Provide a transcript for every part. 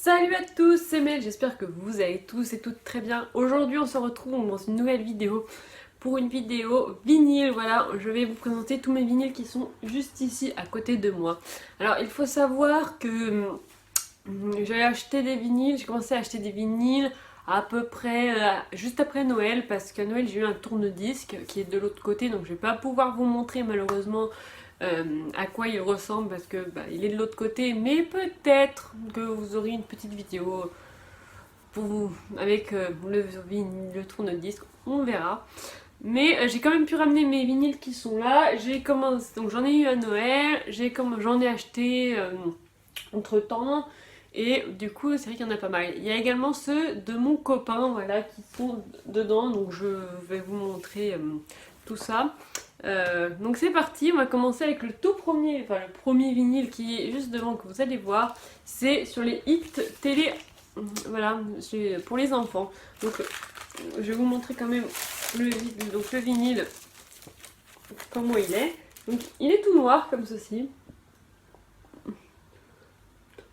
Salut à tous, c'est Mel, j'espère que vous allez tous et toutes très bien. Aujourd'hui on se retrouve dans une nouvelle vidéo pour une vidéo vinyle. Voilà, je vais vous présenter tous mes vinyles qui sont juste ici à côté de moi. Alors il faut savoir que j'ai acheté des vinyles, j'ai commencé à acheter des vinyles à peu près juste après Noël, parce qu'à Noël j'ai eu un tourne-disque qui est de l'autre côté, donc je vais pas pouvoir vous montrer malheureusement à quoi il ressemble parce que il est de l'autre côté, mais peut-être que vous aurez une petite vidéo pour vous avec le tourne-disque, on verra. Mais j'ai quand même pu ramener mes vinyles qui sont là. J'ai commencé, donc j'en ai eu à Noël, j'en ai acheté entre temps. Et du coup, c'est vrai qu'il y en a pas mal. Il y a également ceux de mon copain, voilà, qui sont dedans. Donc je vais vous montrer tout ça. Donc c'est parti, on va commencer avec le tout premier, enfin le premier vinyle qui est juste devant, que vous allez voir. C'est sur les hits télé, voilà, c'est pour les enfants. Donc je vais vous montrer quand même le vinyle, comment il est. Donc il est tout noir comme ceci.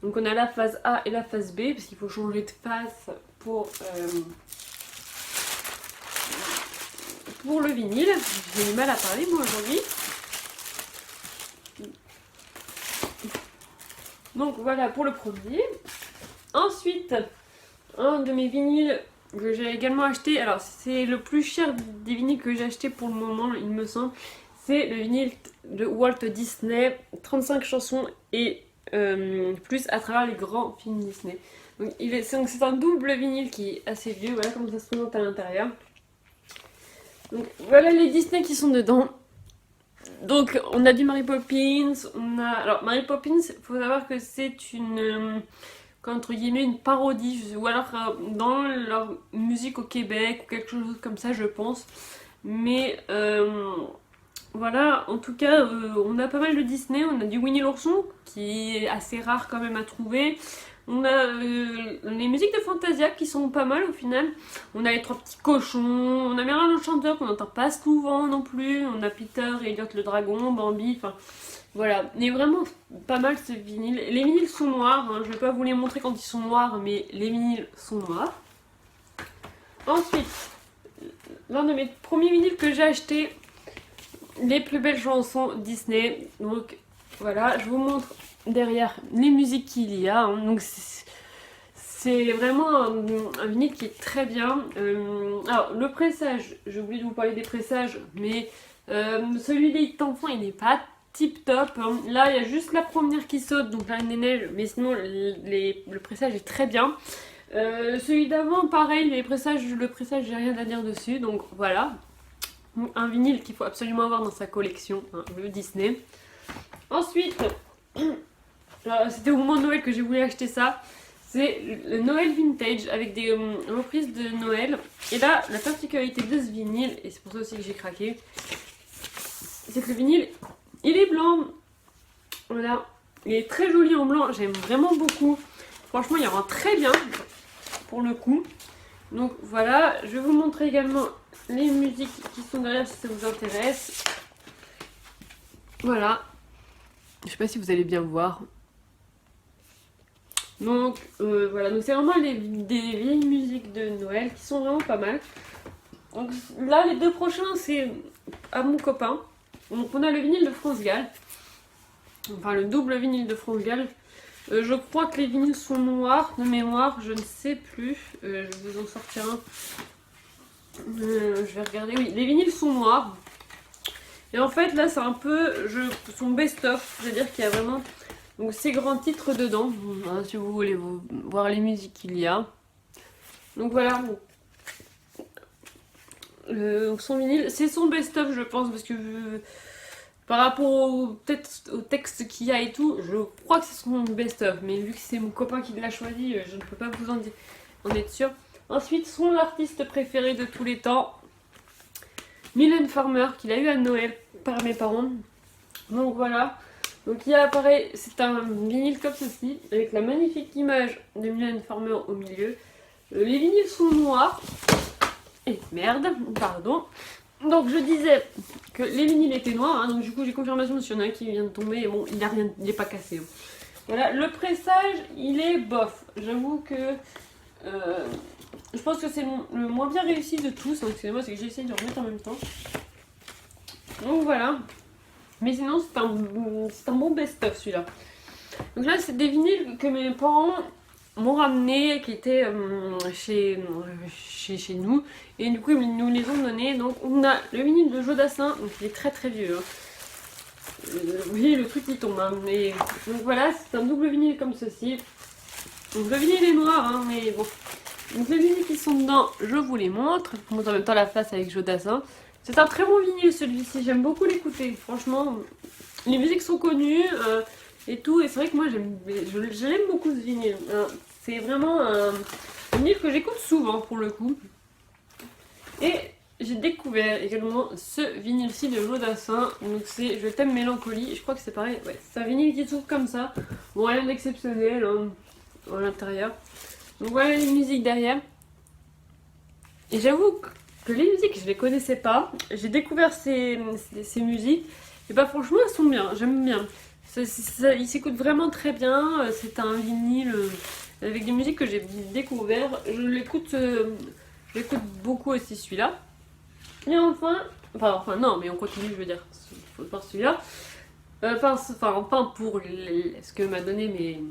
Donc on a la phase A et la phase B, parce qu'il faut changer de face pour le vinyle. J'ai du mal à parler moi aujourd'hui. Donc voilà pour le premier. Ensuite, un de mes vinyles que j'ai également acheté, alors c'est le plus cher des vinyles que j'ai acheté pour le moment, il me semble. C'est le vinyle de Walt Disney, 35 chansons et plus à travers les grands films Disney. Donc c'est un double vinyle qui est assez vieux, voilà comment ça se présente à l'intérieur. Donc voilà les Disney qui sont dedans. Donc on a du Mary Poppins, alors Mary Poppins, il faut savoir que c'est une entre guillemets une parodie, ou alors dans leur musique au Québec ou quelque chose comme ça je pense. Mais voilà, en tout cas, on a pas mal de Disney, on a du Winnie l'ourson, qui est assez rare quand même à trouver. On a les musiques de Fantasia qui sont pas mal au final. On a les trois petits cochons, on a Merlin le chanteur qu'on n'entend pas souvent non plus. On a Peter, Elliot le dragon, Bambi, enfin voilà. Mais vraiment pas mal ces vinyles. Les vinyles sont noirs, hein. Je vais pas vous les montrer quand ils sont noirs, mais les vinyles sont noirs. Ensuite, l'un de mes premiers vinyles que j'ai acheté, les plus belles chansons Disney. Donc voilà, je vous montre derrière les musiques qu'il y a. Donc c'est vraiment un vinyle qui est très bien. Alors le pressage, j'ai oublié de vous parler des pressages, mais celui des hits enfants il n'est pas tip top. Là il y a juste la première qui saute, donc la Reine des Neiges, mais sinon le pressage est très bien. Celui d'avant pareil, le pressage j'ai rien à dire dessus, donc voilà. Un vinyle qu'il faut absolument avoir dans sa collection, hein, le Disney. Ensuite, c'était au moment de Noël que j'ai voulu acheter ça. C'est le Noël Vintage avec des reprises de Noël. Et là, la particularité de ce vinyle, et c'est pour ça aussi que j'ai craqué, c'est que le vinyle, il est blanc. Voilà, il est très joli en blanc, j'aime vraiment beaucoup. Franchement, il rend très bien pour le coup. Donc voilà, je vais vous montrer également les musiques qui sont derrière si ça vous intéresse. Voilà. Je sais pas si vous allez bien voir. Donc voilà, donc c'est vraiment des vieilles musiques de Noël qui sont vraiment pas mal. Donc là, les deux prochains, c'est à mon copain. Donc on a le vinyle de France Gall. Enfin, le double vinyle de France Gall. Je crois que les vinyles sont noirs de mémoire, je ne sais plus. Je vais vous en sortir un. Je vais regarder, oui, les vinyles sont noirs. Et en fait, là, c'est un peu son best-of, c'est-à-dire qu'il y a vraiment donc, ces grands titres dedans. Voilà, si vous voulez voir les musiques qu'il y a. Donc voilà. Son vinyle, c'est son best-of, je pense, parce que par rapport peut-être au texte qu'il y a et tout, je crois que c'est son best-of. Mais vu que c'est mon copain qui l'a choisi, je ne peux pas vous en être sûr. Ensuite, son artiste préféré de tous les temps, Mylène Farmer, qu'il a eu à Noël par mes parents. Donc voilà. Donc il apparaît, c'est un vinyle comme ceci, avec la magnifique image de Mylène Farmer au milieu. Les vinyles sont noirs. Et merde, pardon. Donc je disais que les vinyles étaient noirs, hein, donc du coup j'ai confirmation s'il y en a un qui vient de tomber, et bon, il n'est pas cassé. Hein. Voilà, le pressage, il est bof. J'avoue que je pense que c'est le moins bien réussi de tous. Hein. Excusez-moi, c'est que j'ai essayé de remettre en même temps. Donc voilà. Mais sinon, c'est un bon best-of celui-là. Donc là, c'est des vinyles que mes parents m'ont ramené, qui étaient chez nous. Et du coup, ils nous les ont donnés. Donc on a le vinyle de Jodassin, donc il est très très vieux. Hein. Vous voyez, le truc qui tombe. Hein. Mais, donc voilà, c'est un double vinyle comme ceci. Donc le vinyle est noir, hein, mais bon. Donc les vinyles qui sont dedans, je vous les montre. Je vous montre en même temps la face avec Jodassin. C'est un très bon vinyle celui-ci, j'aime beaucoup l'écouter. Franchement, les musiques sont connues et tout. Et c'est vrai que moi je l'aime beaucoup ce vinyle. C'est vraiment un vinyle que j'écoute souvent pour le coup. Et j'ai découvert également ce vinyle-ci de Jodassin. Donc c'est Je t'aime mélancolie. Je crois que c'est pareil. Ouais, c'est un vinyle qui s'ouvre comme ça. Bon, rien d'exceptionnel hein, à l'intérieur. Donc voilà les musiques derrière. Et j'avoue que les musiques, je les connaissais pas. J'ai découvert ces musiques. Et bah franchement, elles sont bien. J'aime bien. Il s'écoute vraiment très bien. C'est un vinyle avec des musiques que j'ai découvert. J'écoute beaucoup aussi celui-là. Et enfin non, mais on continue, je veux dire. Il faut voir celui-là. Enfin pour ce que m'a donné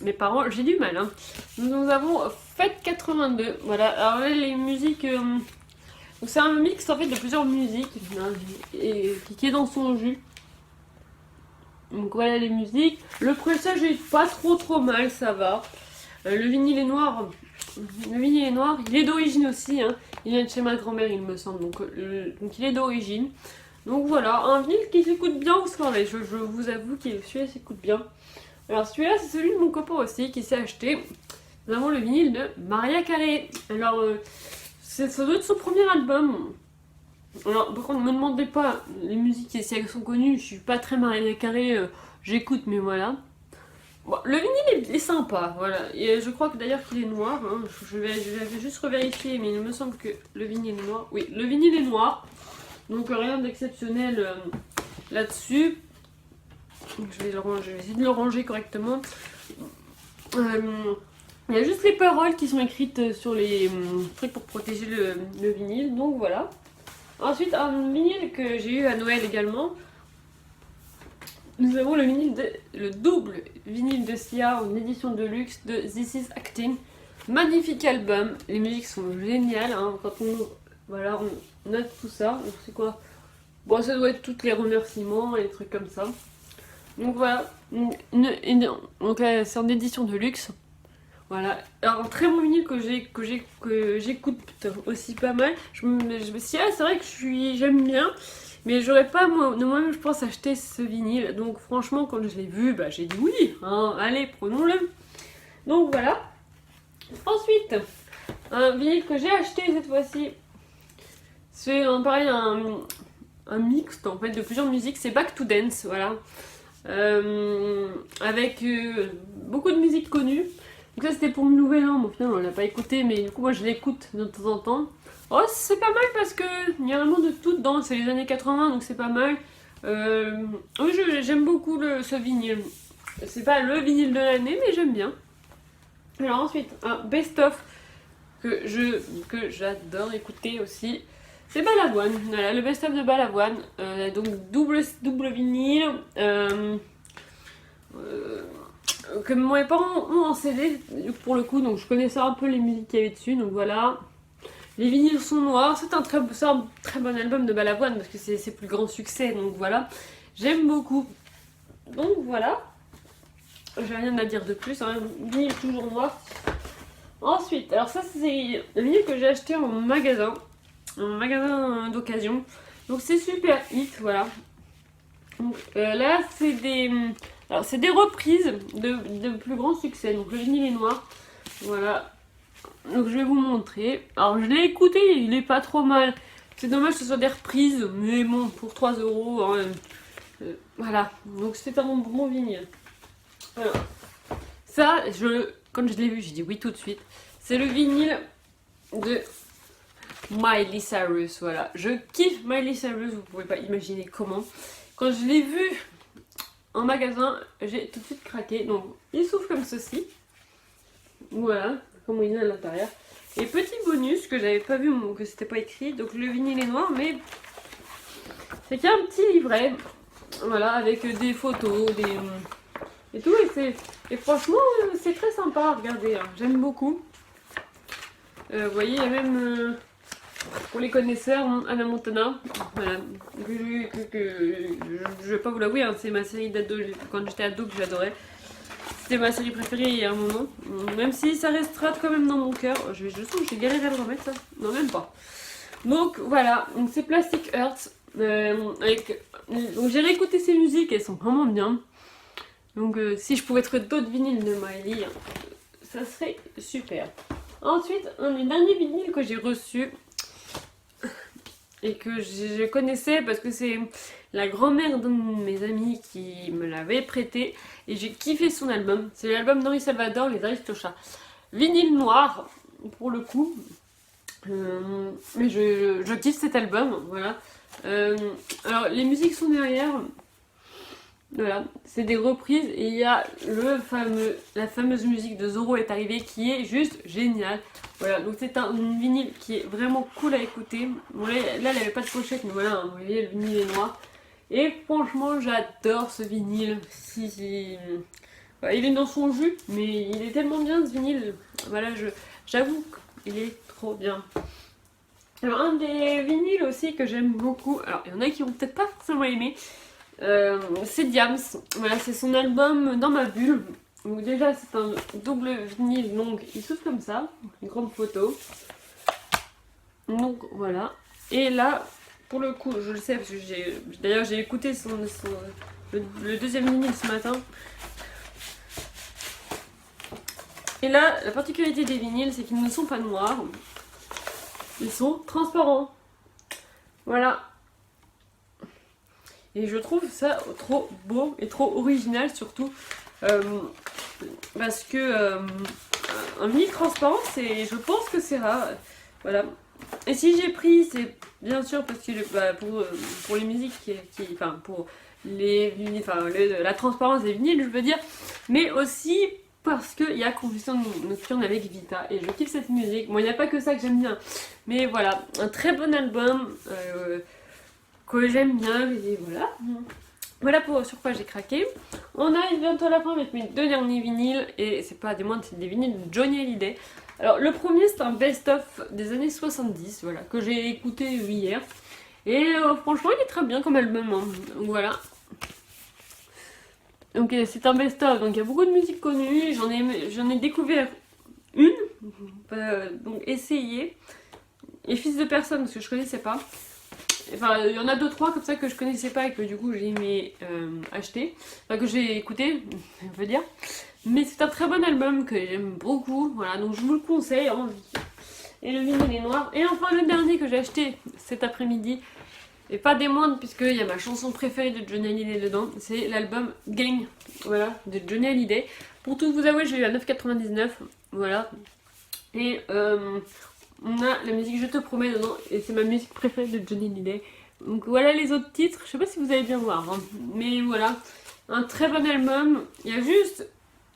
mes parents, j'ai du mal. Hein. Nous avons Fête 82. Voilà, alors là, les musiques. Donc c'est un mix en fait de plusieurs musiques hein, et qui est dans son jus. Donc voilà les musiques. Le pressage est pas trop mal, ça va. Le vinyle est noir. Le vinyle est noir. Il est d'origine aussi. Hein. Il vient de chez ma grand-mère, il me semble. Donc il est d'origine. Donc voilà, un vinyle qui s'écoute bien au soirée. Je vous avoue que celui-là s'écoute bien. Alors celui-là c'est celui de mon copain aussi qui s'est acheté. Nous avons le vinyle de Mariah Carey. Alors ça doit être son premier album. Alors par contre ne me demandez pas les musiques si elles sont connues. Je suis pas très Mariah Carey, j'écoute mais voilà. Bon, le vinyle est sympa, voilà. Et je crois que d'ailleurs qu'il est noir. Hein. Je vais juste revérifier mais il me semble que le vinyle est noir. Oui, le vinyle est noir. Donc rien d'exceptionnel là-dessus. Je vais essayer de le ranger correctement. Il y a juste les paroles qui sont écrites sur les trucs pour protéger le vinyle, donc voilà. Ensuite, un vinyle que j'ai eu à Noël également. Nous avons le double vinyle de Sia en édition de luxe de This Is Acting. Magnifique album, les musiques sont géniales. Hein. Quand on note tout ça, donc c'est quoi? Bon, ça doit être tous les remerciements et des trucs comme ça. Donc voilà, donc c'est en édition de luxe. Voilà, alors un très bon vinyle que j'écoute aussi pas mal. C'est vrai que j'aime bien, mais j'aurais pas moi-même je pense acheter ce vinyle. Donc franchement quand je l'ai vu, bah, j'ai dit oui, hein, allez prenons-le. Donc voilà. Ensuite, un vinyle que j'ai acheté cette fois-ci, c'est pareil un mixte en fait de plusieurs musiques, c'est Back to Dance, voilà. Avec beaucoup de musiques connues. Donc ça c'était pour le nouvel an, bon finalement on l'a pas écouté mais du coup moi je l'écoute de temps en temps. Oh c'est pas mal parce que il y a vraiment de tout dedans, c'est les années 80 donc c'est pas mal. Oui j'aime beaucoup ce vinyle. C'est pas le vinyle de l'année mais j'aime bien. Alors ensuite un best-of que j'adore écouter aussi. C'est Balavoine, voilà, le best-of de Balavoine, donc double vinyle, que mes parents ont en CD pour le coup, donc je connaissais un peu les musiques qu'il y avait dessus, donc voilà. Les vinyles sont noirs, c'est un très bon album de Balavoine parce que c'est ses plus grands succès, donc voilà. J'aime beaucoup, donc voilà. J'ai rien à dire de plus, hein. Vinyle toujours noir. Ensuite, alors ça c'est le vinyle que j'ai acheté en magasin d'occasion. Donc c'est super hit, voilà. Donc là c'est des reprises de plus grands succès. Donc le vinyle est noir. Voilà. Donc je vais vous montrer. Alors je l'ai écouté, il est pas trop mal. C'est dommage que ce soit des reprises, mais bon, pour 3 €. Hein, voilà. Donc c'est un bon vinyle. Alors, ça, quand je l'ai vu, j'ai dit oui tout de suite. C'est le vinyle de Miley Cyrus, voilà. Je kiffe Miley Cyrus, vous pouvez pas imaginer comment. Quand je l'ai vu en magasin, j'ai tout de suite craqué. Donc il s'ouvre comme ceci. Voilà, comme il est à l'intérieur. Et petit bonus que j'avais pas vu, que c'était pas écrit, donc le vinyle est noir, mais c'est qu'il y a un petit livret, voilà, avec des photos, et tout, et franchement c'est très sympa à regarder, hein. J'aime beaucoup. Vous voyez, il y a même pour les connaisseurs, Hannah Montana, voilà, je vais pas vous l'avouer, hein, c'est ma série d'ado, quand j'étais ado que j'adorais. C'était ma série préférée il y a un moment, même si ça restera quand même dans mon cœur. Je sens que j'ai galéré à le remettre ça, non même pas. Donc voilà, donc c'est Plastic Hearts, donc j'ai réécouté ces musiques, elles sont vraiment bien. Donc si je pouvais trouver d'autres vinyles de Miley, ça serait super. Ensuite, un des derniers vinyles que j'ai reçu et que je connaissais parce que c'est la grand-mère d'un de mes amis qui me l'avait prêté et j'ai kiffé son album. C'est l'album d'Henri Salvador, Les Aristochats. Vinyle noir pour le coup, mais je kiffe cet album, voilà. Alors les musiques sont derrière, voilà, c'est des reprises et il y a la fameuse musique de Zorro est arrivé qui est juste géniale. Voilà, donc c'est un vinyle qui est vraiment cool à écouter. Bon, là, elle n'avait pas de pochette, mais voilà, vous voyez, le vinyle est noir. Et franchement, j'adore ce vinyle. Voilà, il est dans son jus, mais il est tellement bien ce vinyle. Voilà, j'avoue qu'il est trop bien. Alors, un des vinyles aussi que j'aime beaucoup, alors il y en a qui vont peut-être pas forcément aimer, c'est Diams. Voilà, c'est son album Dans ma bulle. Donc déjà c'est un double vinyle, donc il s'ouvre comme ça, une grande photo. Donc voilà. Et là, pour le coup, je le sais parce que j'ai écouté le deuxième vinyle ce matin. Et là, la particularité des vinyles, c'est qu'ils ne sont pas noirs. Ils sont transparents. Voilà. Et je trouve ça trop beau et trop original surtout. Parce que un vinyle transparent, je pense que c'est rare. Voilà. Et si j'ai pris, c'est bien sûr parce que pour les musiques enfin pour la transparence des vinyles, je veux dire, mais aussi parce qu'il y a Confessions nocturnes avec Vita et je kiffe cette musique. Bon, il n'y a pas que ça que j'aime bien, mais voilà, un très bon album que j'aime bien et voilà. Voilà sur quoi j'ai craqué. On arrive bientôt à la fin avec mes deux derniers vinyles et c'est pas des moindres, c'est des vinyles de Johnny Hallyday. Alors le premier c'est un best-of des années 70, voilà, que j'ai écouté hier. Et franchement il est très bien comme album, hein. Donc voilà. Donc c'est un best-of, donc il y a beaucoup de musique connue, j'en ai découvert une, donc essayez. Et Fils de personne parce que je connaissais pas. Enfin, il y en a 2-3 comme ça que je connaissais pas et que du coup j'ai aimé acheter. Enfin, que j'ai écouté, je veux dire. Mais c'est un très bon album que j'aime beaucoup. Voilà, donc je vous le conseille. Hein. Et le vinyle est noir. Et enfin, le dernier que j'ai acheté cet après-midi, et pas des moindres, puisqu'il y a ma chanson préférée de Johnny Hallyday dedans, c'est l'album Gang, voilà, de Johnny Hallyday. Pour tout vous avouer, j'ai eu à 9,99, voilà. Et on a la musique Je te promets dedans, et c'est ma musique préférée de Johnny Hallyday. Donc voilà les autres titres, je sais pas si vous allez bien voir, hein, mais voilà, un très bon album. Il y a juste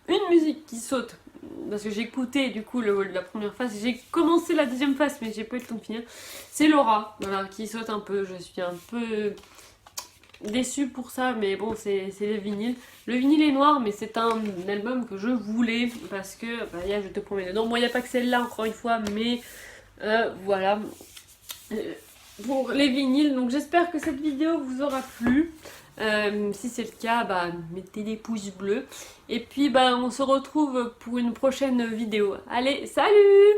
une musique qui saute, parce que j'ai écouté du coup la première phase, j'ai commencé la deuxième phase mais j'ai pas eu le temps de finir. C'est Laura, voilà, qui saute un peu, je suis un peu déçue pour ça, mais bon c'est le vinyle. Le vinyle est noir mais c'est un album que je voulais, parce que, il y a Je te promets dedans, bon il n'y a pas que celle-là encore une fois, mais voilà. Pour les vinyles, donc j'espère que cette vidéo vous aura plu. Si c'est le cas, mettez des pouces bleus. Et puis on se retrouve pour une prochaine vidéo. Allez, salut!